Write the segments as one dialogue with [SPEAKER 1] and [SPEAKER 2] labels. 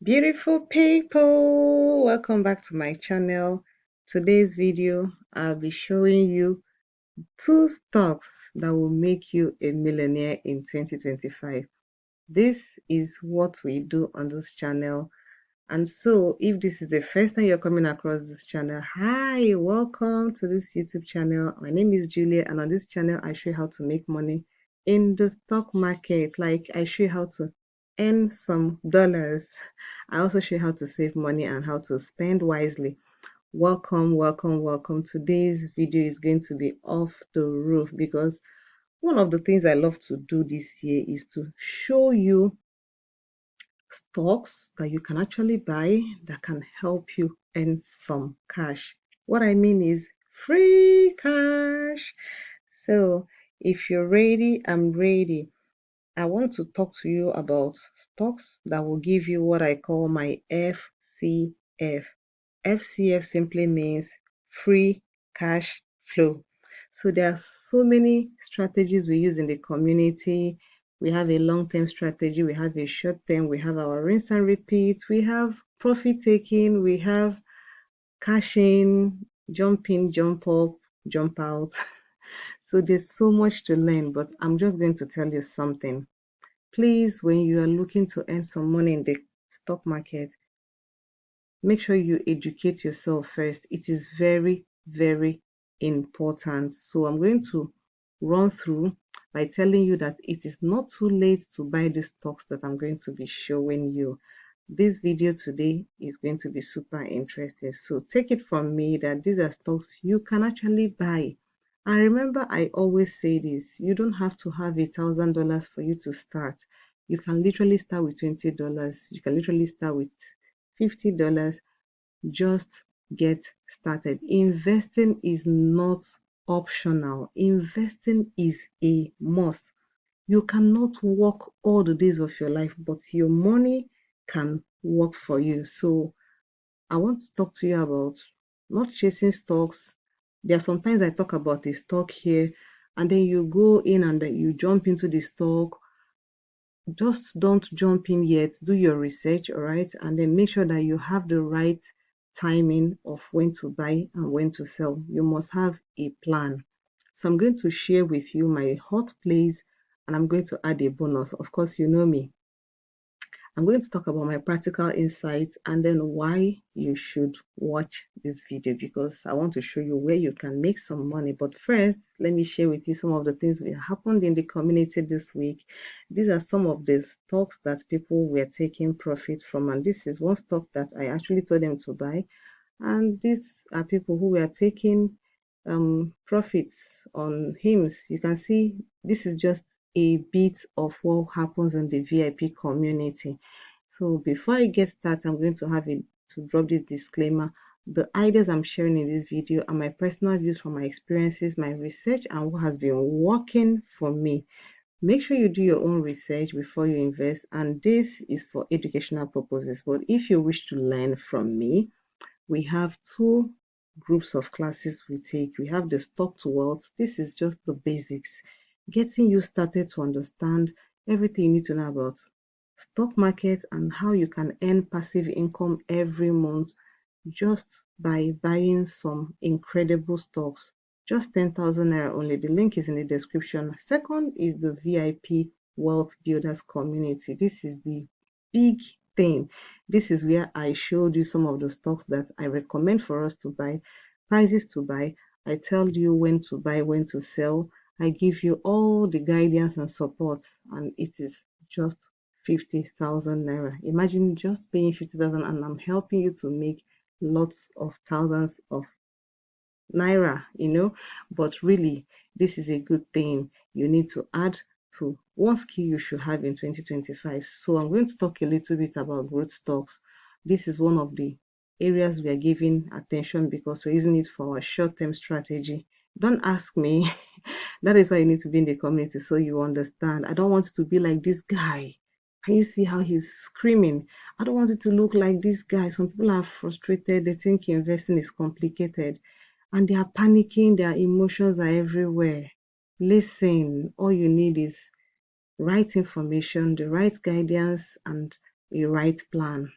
[SPEAKER 1] Beautiful people, welcome back to my channel. Today's video, I'll be showing you two stocks that will make you a millionaire in 2025. This is what we do on this channel. And so, if this is the first time you're coming across this channel, hi, welcome to this YouTube channel. My name is Julia, and on this channel, I show you how to make money in the stock market. Like, I show you how to earn some dollars. I also show you how to save money and how to spend wisely. Welcome, welcome, welcome. Today's video is going to be off the roof because one of the things I love to do this year is to show you stocks that you can actually buy that can help you earn some cash. What I mean is free cash. So, if you're ready, I'm ready. I want to talk to you about stocks that will give you what I call my FCF. FCF simply means free cash flow. So there are so many strategies we use in the community. We have a long-term strategy, we have a short-term, we have our rinse and repeat, we have profit taking, we have cash in, jump in, jump up, jump out. So there's so much to learn, but I'm just going to tell you something. Please, when you are looking to earn some money in the stock market, make sure you educate yourself first. It is very, very important. So I'm going to run through by telling you that it is not too late to buy the stocks that I'm going to be showing you. This video today is going to be super interesting. So take it from me that these are stocks you can actually buy. And remember, I always say this, you don't have to have $1,000 for you to start. You can literally start with $20. You can literally start with $50. Just get started. Investing is not optional. Investing is a must. You cannot work all the days of your life, but your money can work for you. So I want to talk to you about not chasing stocks. There are sometimes I talk about a stock here, and then you go in and then you jump into the stock. Just don't jump in yet. Do your research, all right? And then make sure that you have the right timing of when to buy and when to sell. You must have a plan. So I'm going to share with you my hot plays and I'm going to add a bonus. Of course, you know me. I'm going to talk about my practical insights and then why you should watch this video because I want to show you where you can make some money. But first, let me share with you some of the things that happened in the community this week. These are some of the stocks that people were taking profit from, and this is one stock that I actually told them to buy. And these are people who were taking profits on hymns. You can see this is just a bit of what happens in the VIP community. So before I get started, I'm going to have it to drop this disclaimer. The ideas I'm sharing in this video are my personal views from my experiences, my research, and what has been working for me. Make sure you do your own research before you invest, and this is for educational purposes. But if you wish to learn from me, we have two groups of classes we take. We have the stock to wealth. This is just the basics, getting you started to understand everything you need to know about stock market and how you can earn passive income every month just by buying some incredible stocks. Just 10,000 naira only. The link is in the description. Second is the VIP Wealth Builders community. This is the big thing. This is where I showed you some of the stocks that I recommend for us to buy, prices to buy. I tell you when to buy, when to sell. I give you all the guidance and support, and it is just 50,000 naira. Imagine just paying 50,000 and I'm helping you to make lots of thousands of naira, but really, this is a good thing you need to add to one skill you should have in 2025. So I'm going to talk a little bit about growth stocks. This is one of the areas we are giving attention because we're using it for our short-term strategy. Don't ask me. That is why you need to be in the community so you understand. I don't want you to be like this guy. Can you see how he's screaming? I don't want it to look like this guy. Some people are frustrated. They think investing is complicated and they are panicking. Their emotions are everywhere. Listen, all you need is right information, the right guidance, and a right plan.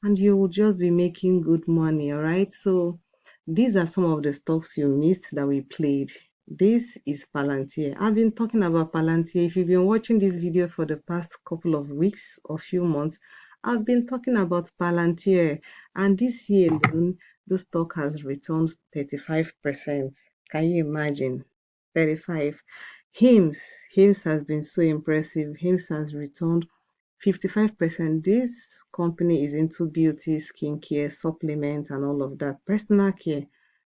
[SPEAKER 1] and you will just be making good money. All right. So these are some of the stocks you missed that we played. This is Palantir. I've been talking about Palantir. If you've been watching this video for the past couple of weeks or few months, I've been talking about Palantir. And this year alone, the stock has returned 35%. Can you imagine? 35. HIMS has been so impressive. HIMS has returned 55%. This company is into beauty, skincare, supplement, and all of that, personal care.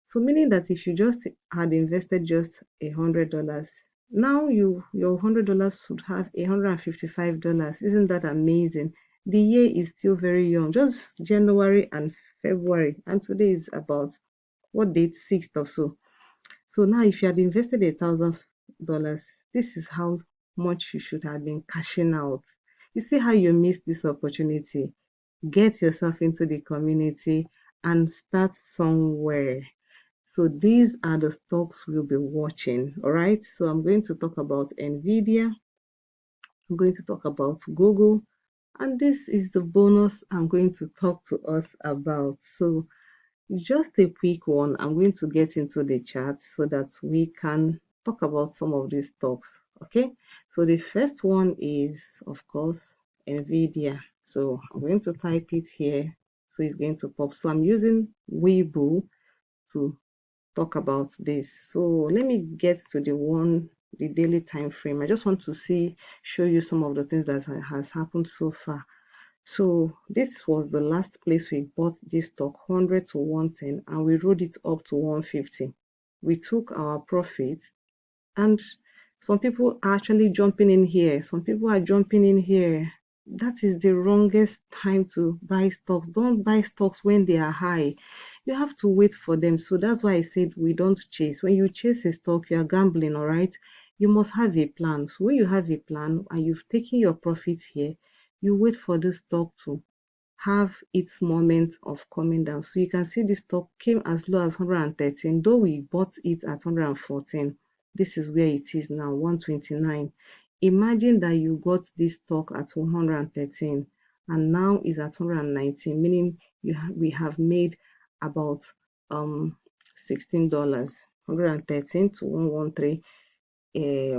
[SPEAKER 1] So meaning that if you just had invested just $100, now your $100 should have $155. Isn't that amazing? The year is still very young, just January and February, and today is about what date? 6th or so. So now if you had invested $1,000, this is how much you should have been cashing out. You see how you missed this opportunity. Get yourself into the community and start somewhere. So these are the stocks we'll be watching. All right. So I'm going to talk about Nvidia. I'm going to talk about Google. And this is the bonus I'm going to talk to us about. So just a quick one. I'm going to get into the chat so that we can talk about some of these stocks. Okay. So the first one is, of course, Nvidia. So I'm going to type it here. So it's going to pop. So I'm using Weibo to talk about this. So let me get to the daily time frame. I just want to show you some of the things that has happened so far. So this was the last place we bought this stock, 100 to 110, and we rode it up to 150. We took our profit, and some people are actually jumping in here. Some people are jumping in here. That is the wrongest time to buy stocks. Don't buy stocks when they are high. You have to wait for them. So that's why I said we don't chase. When you chase a stock, you are gambling, all right? You must have a plan. So when you have a plan and you've taken your profits here, you wait for the stock to have its moment of coming down. So you can see the stock came as low as 113, though we bought it at 114. This is where it is now, 129. Imagine that you got this stock at 113 and now is at 119, meaning we have made about $16. 113 to 113,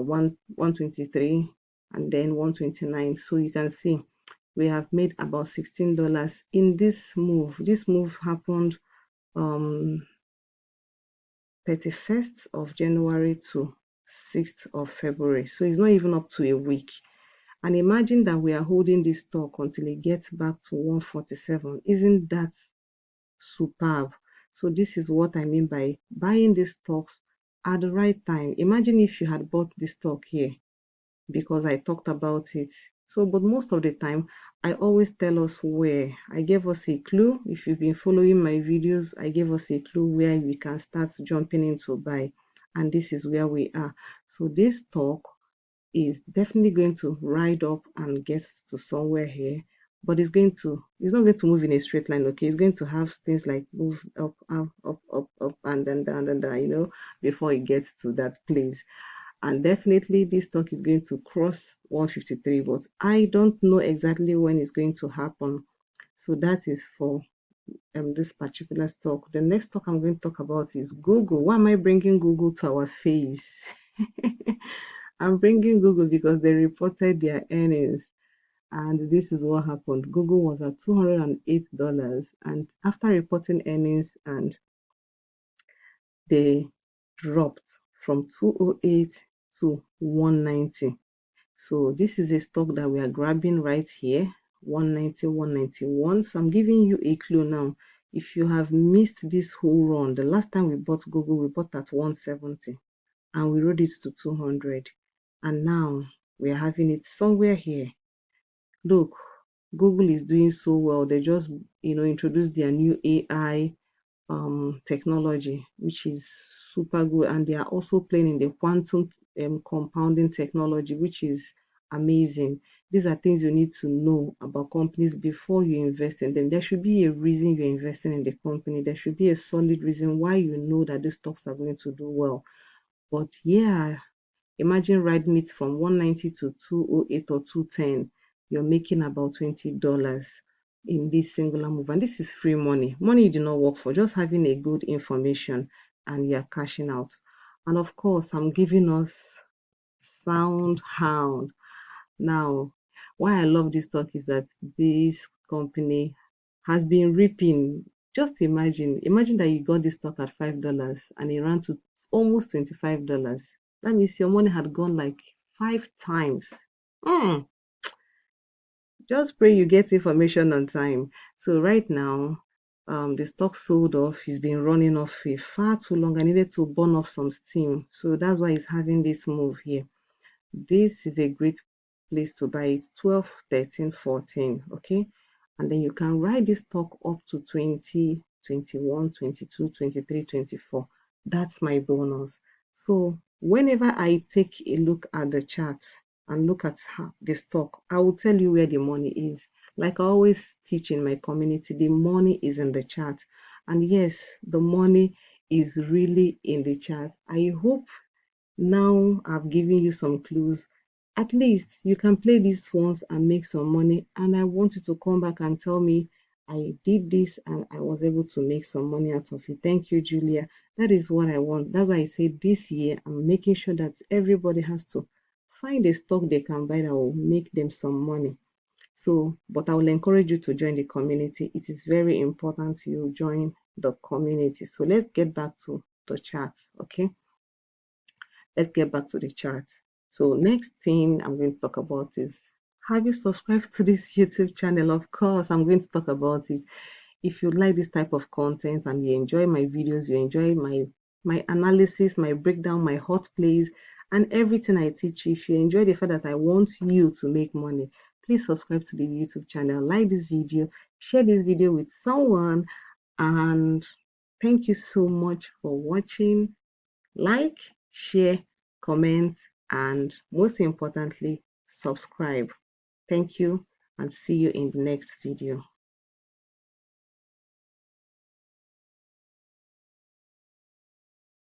[SPEAKER 1] 123, and then 129. So you can see we have made about $16 in this move. This move happened 31st of January to 6th of February. So it's not even up to a week. And imagine that we are holding this stock until it gets back to 147. Isn't that superb? So this is what I mean by buying these stocks at the right time. Imagine if you had bought this stock here because I talked about it. So, but most of the time, I always tell us where. I gave us a clue. If you've been following my videos, I gave us a clue where we can start jumping into buy. And this is where we are. So this stock is definitely going to ride up and get to somewhere here. But it's not going to move in a straight line, okay? It's going to have things like move up, up, up, up, up, and then down, and down, before it gets to that place. And definitely this stock is going to cross 153, but I don't know exactly when it's going to happen. So that is for this particular stock. The next stock I'm going to talk about is Google. Why am I bringing Google to our face? I'm bringing Google because they reported their earnings, and this is what happened. Google was at $208, and after reporting earnings, and they dropped from 208 to 190. So this is a stock that we are grabbing right here, 190, 191. So I'm giving you a clue now. If you have missed this whole run, the last time we bought Google, we bought at 170 and we rode it to 200. And now we are having it somewhere here. Look, Google is doing so well. They just, introduced their new AI technology, which is super good, and they are also playing in the quantum compounding technology, which is amazing. These are things you need to know about companies before you invest in them. There should be a reason you're investing in the company. There should be a solid reason why you know that these stocks are going to do well. But yeah, imagine riding it from 190 to 208 or 210. You're making about $20. in this singular move. And this is free money. Money you do not work for, just having a good information and you are cashing out. And of course, I'm giving us sound hound. Now, why I love this stock is that this company has been reaping. Just imagine that you got this stock at $5 and it ran to almost $25. That means your money had gone like 5 times. Mm, just pray you get information on time. So right now, the stock sold off. He's been running off for far too long. I needed to burn off some steam. So that's why he's having this move here. This is a great place to buy it. 12, 13, 14. Okay. And then you can ride this stock up to 20, 21, 22, 23, 24. That's my bonus. So whenever I take a look at the chart and look at the stock, I will tell you where the money is. Like I always teach in my community, the money is in the chart. And yes, the money is really in the chart. I hope now I've given you some clues. At least you can play these ones and make some money. And I want you to come back and tell me I did this and I was able to make some money out of it. Thank you, Julia. That is what I want. That's why I say this year I'm making sure that everybody has to find a stock they can buy that will make them some money. So, but I will encourage you to join the community. It is very important you join the community. So let's get back to the charts, okay? Let's get back to the charts. So next thing I'm going to talk about is, have you subscribed to this YouTube channel? Of course, I'm going to talk about it. If you like this type of content and you enjoy my videos, you enjoy my analysis, my breakdown, my hot plays, and everything I teach you, if you enjoy the fact that I want you to make money, please subscribe to the YouTube channel, like this video, share this video with someone, and thank you so much for watching. Like, share, comment, and most importantly, subscribe. Thank you and see you in the next video.